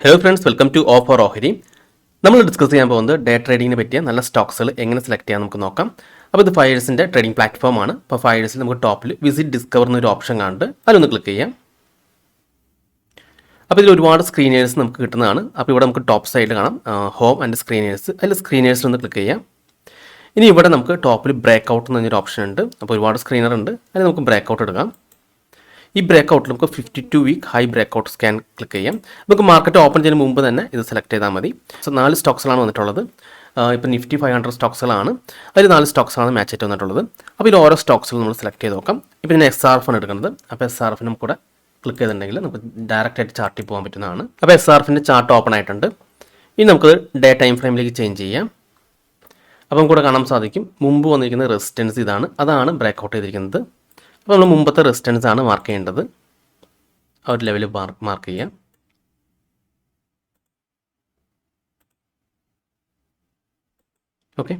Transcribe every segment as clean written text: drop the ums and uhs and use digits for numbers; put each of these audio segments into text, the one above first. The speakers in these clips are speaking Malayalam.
ഹലോ ഫ്രണ്ട്സ്, വെൽക്കം ടു ഓ ഫോർ ഓഹരി. നമ്മൾ ഡിസ്കസ് ചെയ്യാൻ പോകുന്നത് ഡേ ട്രേഡിങ്ങിന് പറ്റിയ നല്ല സ്റ്റോക്സുകൾ എങ്ങനെ സെലക്ട് ചെയ്യാൻ നമുക്ക് നോക്കാം. അപ്പോൾ ഇത് ഫൈഡേഴ്സിൻ്റെ ട്രേഡിംഗ് പ്ലാറ്റ്ഫോമാണ്. അപ്പോൾ ഫൈഡേഴ്സിൽ നമുക്ക് ടോപ്പിൽ വിസിറ്റ് ഡിസ്കവർ എന്നൊരു ഓപ്ഷൻ കാണുന്നുണ്ട്, അതിലൊന്ന് ക്ലിക്ക് ചെയ്യാം. അപ്പോൾ ഇതിൽ ഒരുപാട് സ്ക്രീനേഴ്സ് നമുക്ക് കിട്ടുന്നതാണ്. അപ്പോൾ ഇവിടെ നമുക്ക് ടോപ്പ് സൈഡിൽ കാണാം ഹോം ആൻഡ് സ്ക്രീനേഴ്സ്. അതിൽ സ്ക്രീനേഴ്സിൽ ഒന്ന് ക്ലിക്ക് ചെയ്യാം. ഇനി ഇവിടെ നമുക്ക് ടോപ്പിൽ ബ്രേക്ക് ഔട്ട് എന്നൊരു ഓപ്ഷൻ ഉണ്ട്. അപ്പോൾ ഒരുപാട് സ്ക്രീനർ ഉണ്ട്, അതിൽ നമുക്ക് ബ്രേക്ക് ഔട്ട് എടുക്കാം. ഈ ബ്രേക്ക് ഔട്ടിൽ നമുക്ക് 52 week high break out scan click ചെയ്യാം. നമുക്ക് മാർക്കറ്റ് ഓപ്പൺ ചെയ്യുന്ന മുമ്പ് തന്നെ ഇത് സെലക്ട് ചെയ്താൽ മതി. സോ 4 സ്റ്റോക്സുകളാണ് വന്നിട്ടുള്ളത്. ഇപ്പോൾ നിഫ്റ്റി 500 സ്റ്റോക്സുകളാണ്, അതിൽ 4 സ്റ്റോക്സുകളാണ് മാച്ച് ആയിട്ട് വന്നിട്ടുള്ളത്. അപ്പോൾ ഇതിൽ ഓരോ സ്റ്റോക്സുകളും നമ്മൾ സെലക്ട് ചെയ്ത് നോക്കാം. ഇപ്പോൾ ഇതിന് SRF ആണ് എടുക്കുന്നത്. അപ്പോൾ SRF നമുക്ക് കൂടെ ക്ലിക്ക് ചെയ്തിട്ടുണ്ടെങ്കിൽ നമുക്ക് ഡയറക്റ്റ് ആയിട്ട് ചാർട്ടിൽ പോകാൻ പറ്റുന്നതാണ്. അപ്പോൾ SRFിൻ്റെ ചാർട്ട് ഓപ്പൺ ആയിട്ടുണ്ട്. ഇനി നമുക്ക് ഡേ ടൈം ഫ്രെയിമിലേക്ക് ചേഞ്ച് ചെയ്യാം. അപ്പം കൂടെ കാണാൻ സാധിക്കും മുമ്പ് വന്നിരിക്കുന്ന റെസിസ്റ്റൻസ് ഇതാണ്, അതാണ് ബ്രേക്ക് ഔട്ട് ചെയ്തിരിക്കുന്നത്. അപ്പോൾ നമ്മൾ മുമ്പത്തെ റെസിസ്റ്റൻസ് ആണ് മാർക്ക് ചെയ്യേണ്ടത്. ആ ഒരു ലെവൽ മാർക്ക് ചെയ്യാം. ഓക്കെ,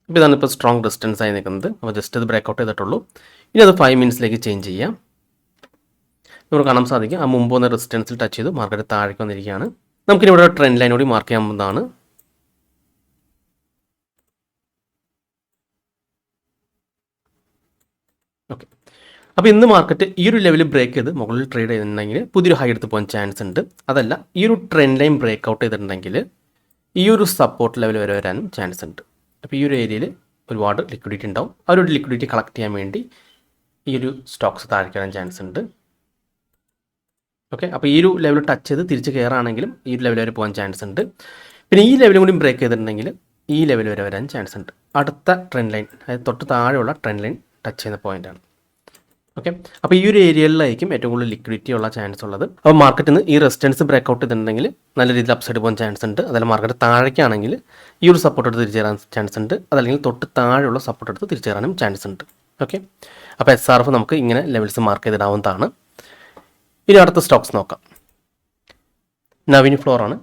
അപ്പോൾ ഇതാണ് ഇപ്പോൾ സ്ട്രോങ് റെസിസ്റ്റൻസ് ആയി നിൽക്കുന്നത്. അപ്പോൾ ജസ്റ്റ് ഇത് ബ്രേക്ക് ഔട്ട് ചെയ്തിട്ടുള്ളൂ. ഇനി അത് 5 മിനിറ്റ്സിലേക്ക് ചേഞ്ച് ചെയ്യാം. നമുക്ക് കാണാൻ സാധിക്കും ആ മുമ്പ് വന്ന റെസിസ്റ്റൻസിൽ ടച്ച് ചെയ്തു മാർക്കറ്റ് താഴേക്ക് വന്നിരിക്കുകയാണ്. നമുക്കിനി ഇവിടെ ട്രെൻഡ് ലൈൻ കൂടി മാർക്ക് ചെയ്യാവുന്നതാണ്. ഓക്കെ, അപ്പോൾ ഇന്ന് മാർക്കറ്റ് ഈ ഒരു ലെവൽ ബ്രേക്ക് ചെയ്ത് മുകളിൽ ട്രേഡ് ചെയ്തിട്ടുണ്ടെങ്കിൽ പുതിയൊരു ഹൈ എടുത്ത് പോകാൻ ചാൻസ് ഉണ്ട്. അതല്ല ഈ ഒരു ട്രെൻഡ് ലൈൻ ബ്രേക്ക് ഔട്ട് ചെയ്തിട്ടുണ്ടെങ്കിൽ ഈ ഒരു സപ്പോർട്ട് ലെവൽ വരെ വരാനും ചാൻസ് ഉണ്ട്. അപ്പോൾ ഈ ഒരു ഏരിയയിൽ ഒരുപാട് ലിക്വിഡിറ്റി ഉണ്ടാവും. ആ ഒരു ലിക്വിഡിറ്റി കളക്ട് ചെയ്യാൻ വേണ്ടി ഈ ഒരു സ്റ്റോക്സ് താഴേക്ക് വരാൻ ചാൻസ് ഉണ്ട്. ഓക്കെ, അപ്പോൾ ഈ ഒരു ലെവൽ ടച്ച് ചെയ്ത് തിരിച്ച് കയറുകയാണെങ്കിലും ഈ ഒരു ലെവൽ വരെ പോകാൻ ചാൻസ് ഉണ്ട്. പിന്നെ ഈ ലെവലും കൂടി ബ്രേക്ക് ചെയ്തിട്ടുണ്ടെങ്കിൽ ഈ ലെവൽ വരെ വരാൻ ചാൻസ് ഉണ്ട്. അടുത്ത ട്രെൻഡ് ലൈൻ, അതായത് തൊട്ട് താഴെയുള്ള ട്രെൻഡ് ലൈൻ ടച്ച് ചെയ്യുന്ന പോയിൻ്റാണ്. ഓക്കെ, അപ്പോൾ ഈ ഒരു ഏരിയയിലായിരിക്കും ഏറ്റവും കൂടുതൽ ലിക്വിഡിറ്റി ഉള്ള ചാൻസ് ഉള്ളത്. അപ്പോൾ മാർക്കറ്റിൽ നിന്ന് ഈ റെസിസ്റ്റൻസ് ബ്രേക്ക് ഔട്ട് ചെയ്തിട്ടുണ്ടെങ്കിൽ നല്ല രീതിയിൽ അപ്സൈഡ് പോകാൻ ചാൻസ് ഉണ്ട്. അതല്ല മാർക്കറ്റ് താഴേക്കാണെങ്കിൽ ഈ ഒരു സപ്പോർട്ട് എടുത്ത് തിരിച്ചു കയറാൻ ചാൻസ് ഉണ്ട്. അതല്ലെങ്കിൽ തൊട്ട് താഴെയുള്ള സപ്പോർട്ട് എടുത്ത് തിരിച്ചു കയറാനും ചാൻസ് ഉണ്ട്. ഓക്കെ, അപ്പോൾ SRF നമുക്ക് ഇങ്ങനെ ലെവൽസ് മാർക്ക് ചെയ്തിടാവുന്നതാണ്. ഇനി അടുത്ത സ്റ്റോക്സ് നോക്കാം. നവീൻ ഫ്ലോർ ആണ്.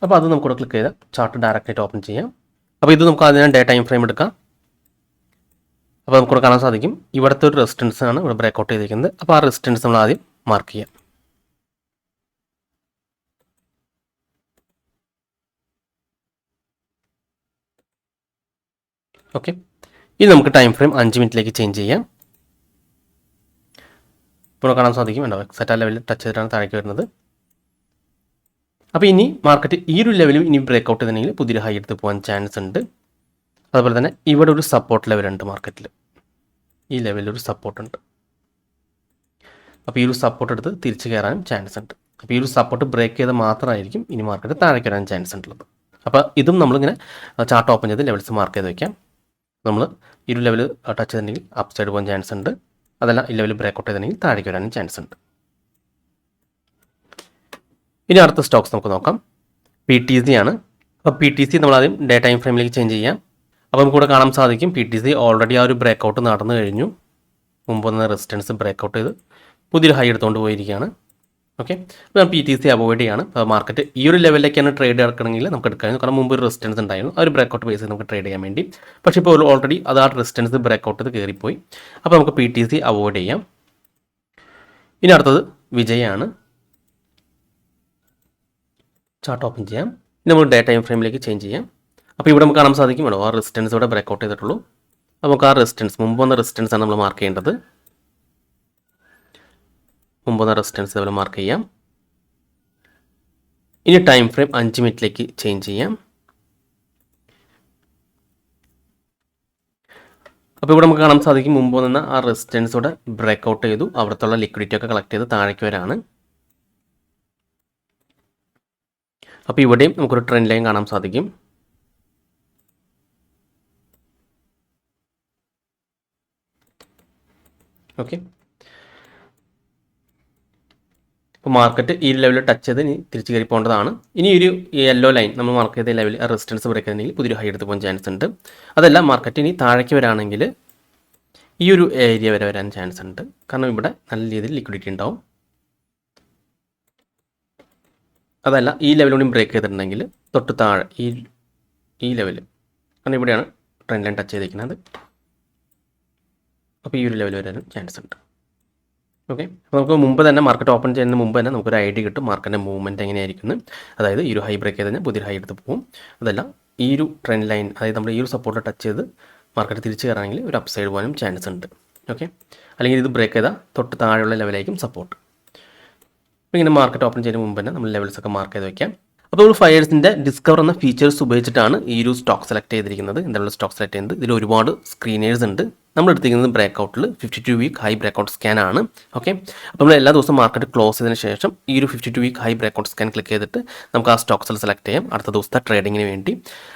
അപ്പോൾ അത് നമുക്കിവിടെ ക്ലിക്ക് ചെയ്താൽ ചാർട്ട് ഡയറക്റ്റായിട്ട് ഓപ്പൺ ചെയ്യാം. അപ്പോൾ ഇത് നമുക്ക് അതിന് ഡേ ടൈം ഫ്രെയിം എടുക്കാം. അപ്പോൾ നമുക്കിവിടെ കാണാൻ സാധിക്കും ഇവിടുത്തെ ഒരു റെസിസ്റ്റൻസ് ആണ് ഇവിടെ ബ്രേക്ക് ഔട്ട് ചെയ്തിരിക്കുന്നത്. അപ്പോൾ ആ റെസിസ്റ്റൻസ് നമ്മൾ ആദ്യം മാർക്ക് ചെയ്യാം. ഓക്കെ, ഇനി നമുക്ക് ടൈം ഫ്രെയിം 5 മിനിറ്റിലേക്ക് ചേഞ്ച് ചെയ്യാം. ഇപ്പോൾ കാണാൻ സാധിക്കും ഉണ്ടോ, എക്സാക്റ്റ് ആ ലെവലിൽ ടച്ച് ചെയ്തിട്ടാണ് താഴേക്ക് വരുന്നത്. അപ്പോൾ ഇനി മാർക്കറ്റ് ഈ ഒരു ലെവലിൽ ഇനി ബ്രേക്ക് ഔട്ട് ചെയ്തിട്ടുണ്ടെങ്കിൽ പുതിയൊരു ഹൈ എടുത്ത് പോകാൻ ചാൻസ് ഉണ്ട്. അതുപോലെ തന്നെ ഇവിടെ ഒരു സപ്പോർട്ട് ലെവലുണ്ട് മാർക്കറ്റിൽ. ഈ ലെവലിൽ ഒരു സപ്പോർട്ട് ഉണ്ട്. അപ്പോൾ ഈ ഒരു സപ്പോർട്ട് എടുത്ത് തിരിച്ച് കയറാനും ചാൻസ് ഉണ്ട്. അപ്പോൾ ഈ ഒരു സപ്പോർട്ട് ബ്രേക്ക് ചെയ്ത് മാത്രമായിരിക്കും ഇനി മാർക്കറ്റ് താഴേക്ക് വരാൻ ചാൻസ് ഉള്ളത്. അപ്പോൾ ഇതും നമ്മളിങ്ങനെ ചാർട്ട് ഓപ്പൺ ചെയ്ത് ലെവൽസ് മാർക്ക് ചെയ്ത് വയ്ക്കാം. നമ്മൾ ഈ ഒരു ലെവൽ ടച്ച് ചെയ്തിട്ടുണ്ടെങ്കിൽ അപ്പ് സൈഡ് പോകാൻ ചാൻസ് ഉണ്ട്. അതല്ല ഈ ലെവൽ ബ്രേക്ക് ഔട്ട് ചെയ്തിട്ടുണ്ടെങ്കിൽ താഴേക്ക് വരാനും ചാൻസ് ഉണ്ട്. ഇനി അടുത്ത സ്റ്റോക്സ് നമുക്ക് നോക്കാം. PTC ആണ്. അപ്പോൾ PTC നമ്മൾ ആദ്യം ഡേ ടൈം ഫ്രെയിമിലേക്ക് ചേഞ്ച് ചെയ്യാം. അപ്പോൾ നമുക്കിവിടെ കാണാൻ സാധിക്കും PTC ഓൾറെഡി ആ ഒരു ബ്രേക്ക് ഔട്ട് നടന്നു കഴിഞ്ഞു. മുമ്പ് വന്ന റെസിസ്റ്റൻസ് ബ്രേക്ക് ഔട്ട് ചെയ്ത് പുതിയൊരു ഹൈ എടുത്തുകൊണ്ട് പോയിരിക്കുകയാണ്. ഓക്കെ, അപ്പോൾ PTC അവോയ്ഡ് ചെയ്യാണ്. അപ്പോൾ മാർക്കറ്റ് ഈ ഒരു ലെവലിലേക്കാണ് ട്രേഡ് എടുക്കണമെങ്കിൽ നമുക്ക് എടുക്കാം. കാരണം മുമ്പ് ഒരു റെസിസ്റ്റൻസ് ഉണ്ടായിരുന്നു, ആ ഒരു ബ്രേക്ക് ഔട്ട് ബേസ് ചെയ്ത് നമുക്ക് ട്രേഡ് ചെയ്യാൻ വേണ്ടി. പക്ഷേ ഇപ്പോൾ ഓൾറെഡി അത് ആ റെസിസ്റ്റൻസ് ബ്രേക്ക് ഔട്ട് ചെയ്ത് കയറിപ്പോയി. അപ്പോൾ നമുക്ക് PTC അവോയ്ഡ് ചെയ്യാം. ഇനി അടുത്തത് വിജയാണ്. ചാർട്ട് ഓപ്പൺ ചെയ്യാം. ഇനി നമുക്ക് ഡേ ടൈം ഫ്രെയിമിലേക്ക് ചേഞ്ച് ചെയ്യാം. അപ്പോൾ ഇവിടെ നമുക്ക് കാണാൻ സാധിക്കും ആ റെസിസ്റ്റൻസ് ഇവിടെ ബ്രേക്ക് ഔട്ട് ചെയ്തിട്ടുള്ളൂ. നമുക്ക് ആ റെസിസ്റ്റൻസ് മുമ്പ് വന്ന റെസിസ്റ്റൻസ് ആണ് നമ്മൾ മാർക്ക് ചെയ്യേണ്ടത്. മുമ്പ് വന്ന റെസിസ്റ്റൻസ് ലെവൽ മാർക്ക് ചെയ്യാം. ഇനി ടൈം ഫ്രെയിം 5 മിനിറ്റിലേക്ക് ചേഞ്ച് ചെയ്യാം. അപ്പോൾ ഇവിടെ നമുക്ക് കാണാൻ സാധിക്കും മുമ്പ് വന്ന ആ റെസിസ്റ്റൻസ് ഇവിടെ ബ്രേക്ക് ഔട്ട് ചെയ്തു. അവിടത്തുള്ള ലിക്വിഡിറ്റി ഒക്കെ കളക്ട് ചെയ്ത് താഴേക്ക് വരാണ്. അപ്പോൾ ഇവിടെയും നമുക്കൊരു ട്രെൻഡ് ലൈൻ കാണാൻ സാധിക്കും. ഓക്കെ, അപ്പോൾ മാർക്കറ്റ് ഈ ലെവലിൽ ടച്ച് ചെയ്ത് ഇനി തിരിച്ച് കയറി പോകേണ്ടതാണ്. ഇനി ഒരു യെല്ലോ ലൈൻ നമ്മൾ മാർക്ക് ചെയ്ത ലെവലിൽ റെസിസ്റ്റൻസ് ബ്രേക്ക് ചെയ്തിട്ടുണ്ടെങ്കിൽ പുതിയൊരു ഹൈ എടുത്ത് പോകാൻ ചാൻസ് ഉണ്ട്. അതല്ല മാർക്കറ്റ് ഇനി താഴേക്ക് വരാണെങ്കിൽ ഈ ഒരു ഏരിയ വരെ വരാൻ ചാൻസ് ഉണ്ട്. കാരണം ഇവിടെ നല്ല രീതിയിൽ ലിക്വിഡിറ്റി ഉണ്ടാവും. അതല്ല ഈ ലെവലിലൂടെ ബ്രേക്ക് ചെയ്തിട്ടുണ്ടെങ്കിൽ തൊട്ട് താഴെ ഈ ലെവൽ, കാരണം ഇവിടെയാണ് ട്രെൻഡ് ലൈൻ ടച്ച് ചെയ്തിരിക്കുന്നത്. അപ്പോൾ ഈ ഒരു ലെവൽ വരാനും ചാൻസ് ഉണ്ട്. ഓക്കെ, അപ്പോൾ നമുക്ക് മുമ്പ് തന്നെ മാർക്കറ്റ് ഓപ്പൺ ചെയ്യുന്നതിന് മുമ്പ് തന്നെ നമുക്കൊരു ഐഡിയ കിട്ടും മാർക്കറ്റിൻ്റെ മൂവ്മെൻറ്റ് എങ്ങനെയായിരിക്കും. അതായത് ഈ ഒരു ഹൈ ബ്രേക്ക് ചെയ്ത് കഴിഞ്ഞാൽ പുതിയൊരു ഹൈ എടുത്ത് പോകും. അതല്ല ഈ ഒരു ട്രെൻഡ് ലൈൻ, അതായത് നമ്മൾ ഈ ഒരു സപ്പോർട്ട് ടച്ച് ചെയ്ത് മാർക്കറ്റ് തിരിച്ച് കയറാണെങ്കിൽ ഒരു അപ്സൈഡ് പോകാനും ചാൻസ് ഉണ്ട്. ഓക്കെ, അല്ലെങ്കിൽ ഇത് ബ്രേക്ക് ചെയ്താൽ തൊട്ട് താഴെയുള്ള ലെവലായിരിക്കും സപ്പോർട്ട്. അപ്പോൾ ഇങ്ങനെ മാർക്കറ്റ് ഓപ്പൺ ചെയ്യുന്നതിന് മുമ്പ് തന്നെ നമ്മൾ ലെവൽസൊക്കെ മാർക്ക് ചെയ്ത് വയ്ക്കാം. അപ്പോൾ നമ്മൾ ഫയേഴ്സിൻ്റെ ഡിസ്കവർ എന്ന ഫീച്ചേഴ്സ് ഉപയോഗിച്ചിട്ടാണ് ഈ ഒരു സ്റ്റോക്ക് സെലക്ട് ചെയ്തിരിക്കുന്നത്. എന്താണ് സ്റ്റോക്ക് സെലക്ട് ചെയ്യുന്നത്? ഇതിൽ ഒരുപാട് സ്ക്രീനേഴ്സ് ഉണ്ട്. നമ്മൾ എടുത്തിരിക്കുന്നത് ബ്രേക്കൗട്ടിൽ 52 വീക്ക് ഹൈ ബ്രേക്കൗട്ട് സ്കാൻ ആണ്. ഓക്കെ, അപ്പോൾ നമ്മൾ എല്ലാ ദിവസവും മാർക്കറ്റ് ക്ലോസ് ചെയ്തതിന് ശേഷം ഈ ഒരു 52 week high breakout scan click ചെയ്തിട്ട് നമുക്ക് ആ സ്റ്റോക്സിൽ സെലക്ട് ചെയ്യാം അടുത്ത ദിവസത്തെ ട്രേഡിങ്ങിന് വേണ്ടി.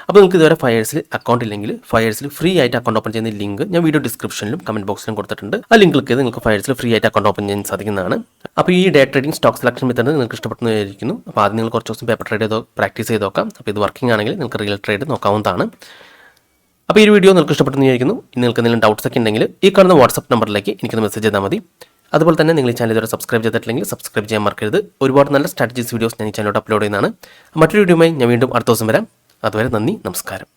അപ്പോൾ നിങ്ങൾക്ക് ഇതുവരെ ഫയേഴ്സിൽ അക്കൗണ്ട് ഇല്ലെങ്കിൽ ഫയേഴ്സിൽ ഫ്രീ ആയിട്ട് അക്കൗണ്ട് ഓപ്പൺ ചെയ്യുന്ന ലിങ്ക് ഞാൻ വീഡിയോ ഡിസ്ക്രിപ്ഷനിലും കമൻറ്റ് ബോക്സിലും കൊടുത്തിട്ടുണ്ട്. ആ ലിങ്ക് ക്ലിക്ക് ചെയ്ത് നിങ്ങൾക്ക് ഫയേഴ്സിൽ ഫ്രീ ആയിട്ട് അക്കൗണ്ട് ഓപ്പൺ ചെയ്യാൻ സാധിക്കുന്നതാണ്. അപ്പോൾ ഈ day trading stock selection method നിങ്ങൾക്ക് ഇഷ്ടപ്പെടുന്നതായിരിക്കുന്നു. അപ്പോൾ ആദ്യം നിങ്ങൾ കുറച്ച് ദിവസം പേപ്പർ ട്രേഡ് ചെയ്ത് പ്രാക്ടീസ് ചെയ്ത് നോക്കാം. അപ്പോൾ ഇത് വർക്കിംഗ് ആണെങ്കിൽ നിങ്ങൾക്ക് റിയൽ ട്രേഡ് നോക്കാവുന്നതാണ്. അപ്പോൾ ഈ വീഡിയോ നിങ്ങൾക്ക് ഇഷ്ടപ്പെടുന്നതായിരിക്കുന്നു. നിങ്ങൾക്ക് എന്തെങ്കിലും ഡൗട്ട്സ് ഒക്കെ ഉണ്ടെങ്കിൽ ഈ കാണുന്ന വാട്സപ്പ് നമ്പറിലേക്ക് എനിക്കൊന്ന് മെസ്സേജ് ചെയ്താൽ മതി. അതുപോലെ തന്നെ നിങ്ങൾ ഈ ചാനൽ ഇതുവരെ സബ്സ്ക്രൈബ് ചെയ്തിട്ടില്ലെങ്കിൽ സബ്സ്ക്രൈബ് ചെയ്യാൻ മറക്കരുത്. ഒരുപാട് നല്ല സ്ട്രാറ്റജീസ് വീഡിയോസ് ഞാൻ ഈ ചാനലോട്ട് അപ്ലോഡ് ചെയ്യുന്നതാണ്. മറ്റൊരു വീഡിയോയുമായി ഞാൻ വീണ്ടും അടുത്ത ദിവസം വരാം. അതുവരെ നന്ദി, നമസ്കാരം.